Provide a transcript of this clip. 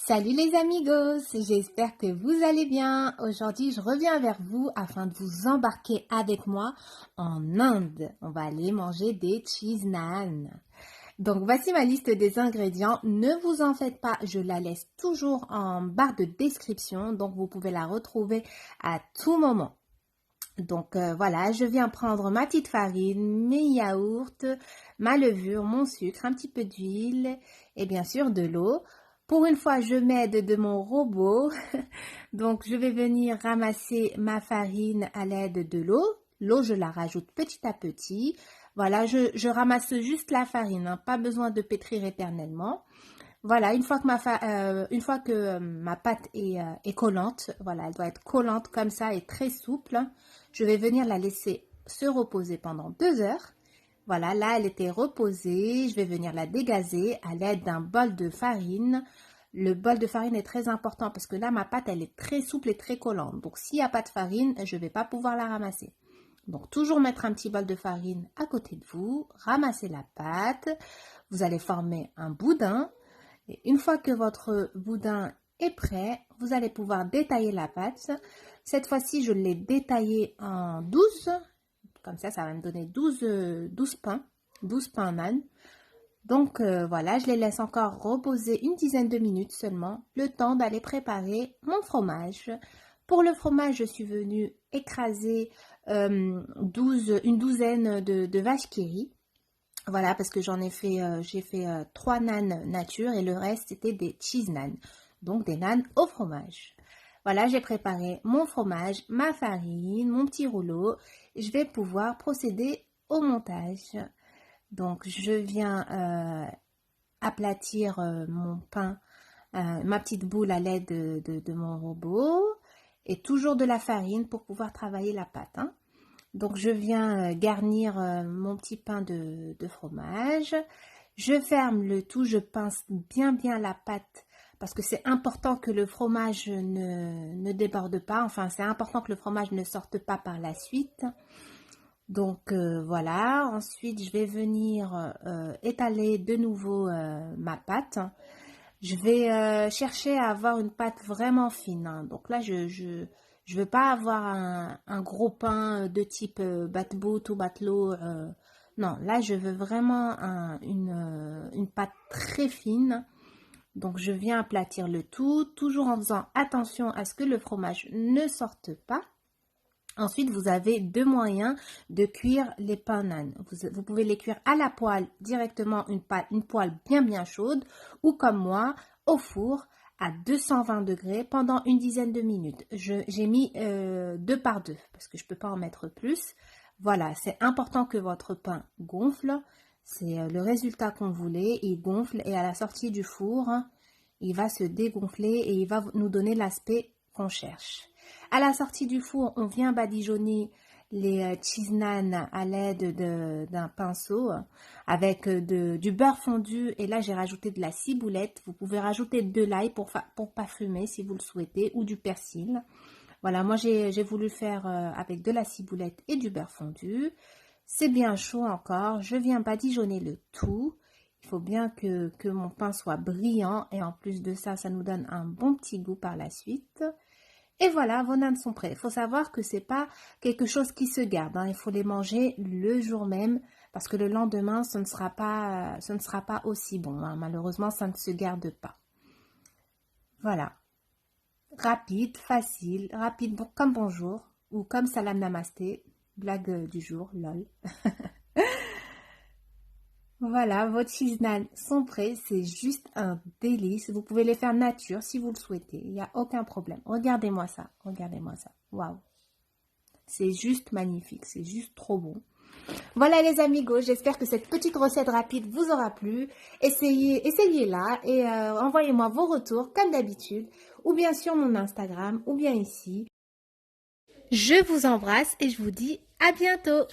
Salut les amigos, j'espère que vous allez bien. Aujourd'hui, je reviens vers vous afin de vous embarquer avec moi en Inde. On va aller manger des cheese naan. Donc voici ma liste des ingrédients. Ne vous en faites pas, je la laisse toujours en barre de description, donc vous pouvez la retrouver à tout moment. Donc voilà, je viens prendre ma petite farine, mes yaourts, ma levure, mon sucre, un petit peu d'huile et bien sûr de l'eau. Pour une fois, je m'aide de mon robot. Donc je vais venir ramasser ma farine à l'aide de l'eau. L'eau, je la rajoute petit à petit. Voilà, je ramasse juste la farine, hein, pas besoin de pétrir éternellement. Voilà, une fois que ma pâte est collante, voilà, elle doit être collante comme ça et très souple. Je vais venir la laisser se reposer pendant 2 heures. Voilà, là, elle était reposée. Je vais venir la dégazer à l'aide d'un bol de farine. Le bol de farine est très important parce que là, ma pâte, elle est très souple et très collante. Donc, s'il n'y a pas de farine, je ne vais pas pouvoir la ramasser. Donc, toujours mettre un petit bol de farine à côté de vous. Ramasser la pâte. Vous allez former un boudin. Et une fois que votre boudin est prêt, vous allez pouvoir détailler la pâte. Cette fois-ci, je l'ai détaillée en 12. Comme ça va me donner 12 pains, 12 pains naan. Donc voilà, je les laisse encore reposer une dizaine de minutes seulement, le temps d'aller préparer mon fromage. Pour le fromage, je suis venue écraser une douzaine de vaches qui rient. Voilà, parce que j'ai fait 3 naans nature et le reste c'était des cheese naan, donc des naans au fromage. Voilà, j'ai préparé mon fromage, ma farine, mon petit rouleau. Je vais pouvoir procéder au montage. Donc, je viens aplatir mon pain, ma petite boule à l'aide de mon robot et toujours de la farine pour pouvoir travailler la pâte, hein. Donc, je viens garnir mon petit pain de fromage. Je ferme le tout, je pince bien la pâte parce que c'est important que le fromage ne déborde pas. Enfin, c'est important que le fromage ne sorte pas par la suite. Donc, voilà. Ensuite, je vais venir étaler de nouveau ma pâte. Je vais chercher à avoir une pâte vraiment fine, hein. Donc là, je veux pas avoir un gros pain de type bat-bout ou matelot. Non, là, je veux vraiment une pâte très fine. Donc, je viens aplatir le tout, toujours en faisant attention à ce que le fromage ne sorte pas. Ensuite, vous avez 2 moyens de cuire les pains naan. Vous pouvez les cuire à la poêle directement, une poêle bien chaude, ou comme moi, au four à 220 degrés pendant une dizaine de minutes. J'ai mis 2 par 2 parce que je ne peux pas en mettre plus. Voilà, c'est important que votre pain gonfle. C'est le résultat qu'on voulait. Il gonfle et à la sortie du four, il va se dégonfler et il va nous donner l'aspect qu'on cherche. À la sortie du four, on vient badigeonner les cheese naan à l'aide d'un pinceau avec du beurre fondu. Et là, j'ai rajouté de la ciboulette. Vous pouvez rajouter de l'ail pour parfumer si vous le souhaitez ou du persil. Voilà, moi, j'ai voulu faire avec de la ciboulette et du beurre fondu. C'est bien chaud encore. Je viens badigeonner le tout. Il faut bien que mon pain soit brillant. Et en plus de ça, ça nous donne un bon petit goût par la suite. Et voilà, vos naans sont prêts. Il faut savoir que c'est pas quelque chose qui se garde, hein. Il faut les manger le jour même parce que le lendemain, ce ne sera pas aussi bon, hein. Malheureusement, ça ne se garde pas. Voilà. Rapide, facile, rapide comme bonjour ou comme salam namasté. Blague du jour, lol. Voilà, vos cheese naan sont prêts, c'est juste un délice. Vous pouvez les faire nature si vous le souhaitez, il n'y a aucun problème. Regardez-moi ça, waouh. C'est juste magnifique, c'est juste trop bon. Voilà les amigos, j'espère que cette petite recette rapide vous aura plu. Essayez-la et envoyez-moi vos retours comme d'habitude, ou bien sur mon Instagram, ou bien ici. Je vous embrasse et je vous dis à bientôt.